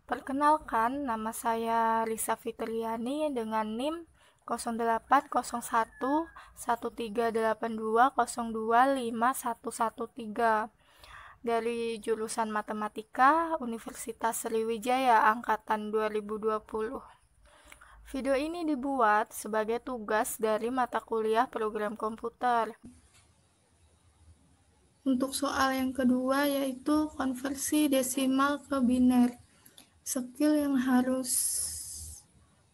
Perkenalkan, nama saya Risa Fitriani dengan NIM 08011382025113 dari jurusan Matematika Universitas Sriwijaya angkatan 2020. Video ini dibuat sebagai tugas dari mata kuliah program komputer. Untuk soal yang kedua yaitu konversi desimal ke biner. Skill yang harus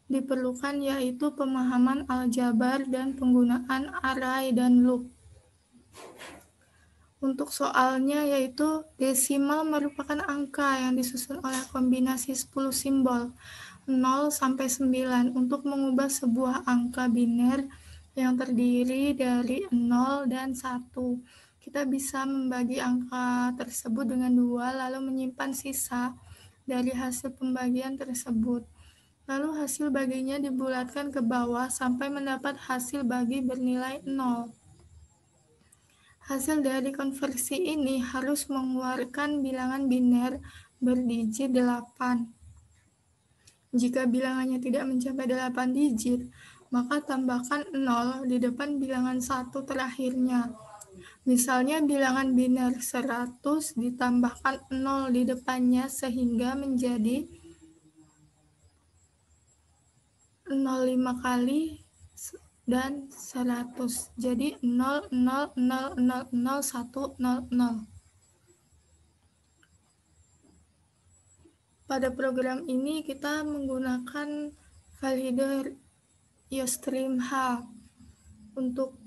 diperlukan yaitu pemahaman aljabar dan penggunaan array dan loop. Untuk soalnya yaitu desimal merupakan angka yang disusun oleh kombinasi 10 simbol 0 sampai 9 untuk mengubah sebuah angka biner yang terdiri dari 0 dan 1. Kita bisa membagi angka tersebut dengan 2 lalu menyimpan sisa dari hasil pembagian tersebut. Lalu hasil baginya dibulatkan ke bawah sampai mendapat hasil bagi bernilai 0. Hasil dari konversi ini harus mengeluarkan bilangan biner berdigit 8. Jika bilangannya tidak mencapai 8 digit, maka tambahkan 0 di depan bilangan 1 terakhirnya. Misalnya bilangan biner 100 ditambahkan 0 di depannya sehingga menjadi 05 kali dan 100. Jadi 0,000,0,1,0,0. Pada program ini kita menggunakan validator IOStream H. Untuk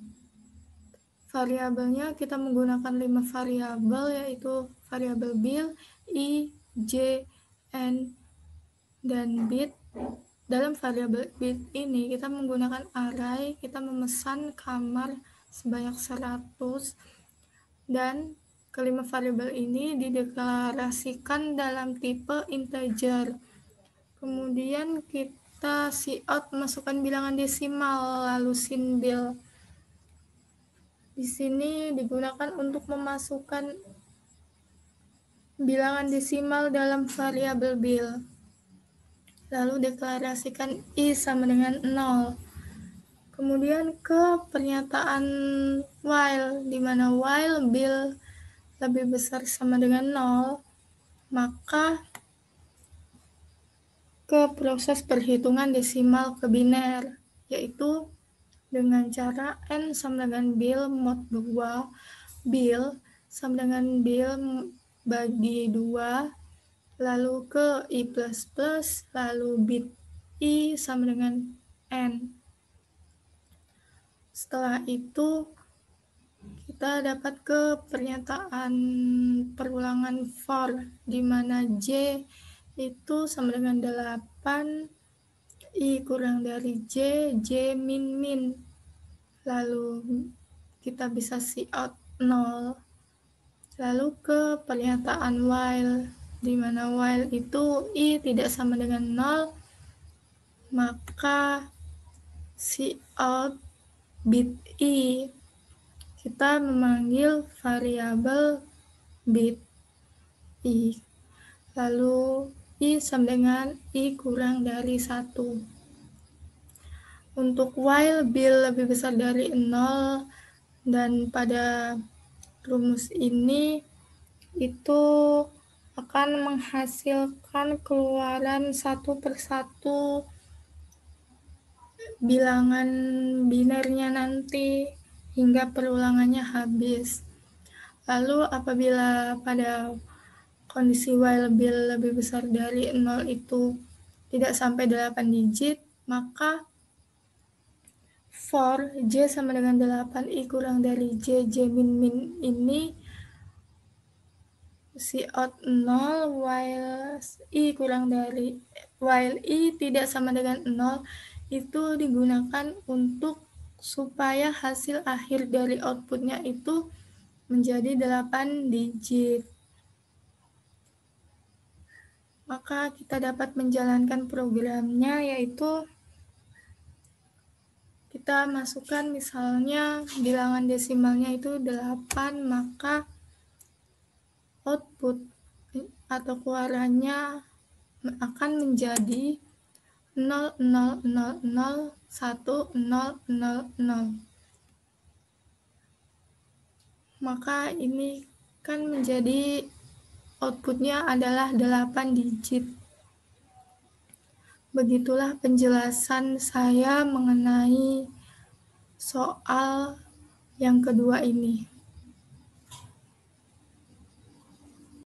variabelnya kita menggunakan 5 variabel yaitu variabel bil, i, j, n, dan bit. Dalam variabel bit ini kita menggunakan array, kita memesan kamar sebanyak 100 dan kelima variabel ini dideklarasikan dalam tipe integer. Kemudian kita cout masukkan bilangan desimal lalu sinbil. Di sini digunakan untuk memasukkan bilangan desimal dalam variabel bil. Lalu deklarasikan i sama dengan 0. Kemudian ke pernyataan while, di mana while bil lebih besar sama dengan 0, maka ke proses perhitungan desimal ke biner, yaitu dengan cara n sama dengan bil mod 2, bil sama dengan bil bagi 2, lalu ke i++, lalu bit i sama dengan n. Setelah itu kita dapat ke pernyataan perulangan for, di mana j itu sama dengan 8, i kurang dari j, j min. Lalu kita bisa cout 0. Lalu ke pernyataan while, di mana while itu i tidak sama dengan 0, maka cout bit i. Kita memanggil variabel bit i. Lalu i sama dengan i kurang dari 1. Untuk while bil lebih besar dari 0 dan pada rumus ini itu akan menghasilkan keluaran satu persatu bilangan binernya nanti hingga perulangannya habis. Lalu apabila pada kondisi while bil lebih besar dari 0 itu tidak sampai 8 digit, maka for j sama dengan 8, i kurang dari j, j min ini cout 0, while i tidak sama dengan 0 itu digunakan untuk supaya hasil akhir dari outputnya itu menjadi 8 digit. Maka kita dapat menjalankan programnya, yaitu kita masukkan misalnya bilangan desimalnya itu 8, maka output atau keluarannya akan menjadi 0,0001,000. Maka ini kan menjadi outputnya adalah 8 digit. Begitulah penjelasan saya mengenai soal yang kedua ini.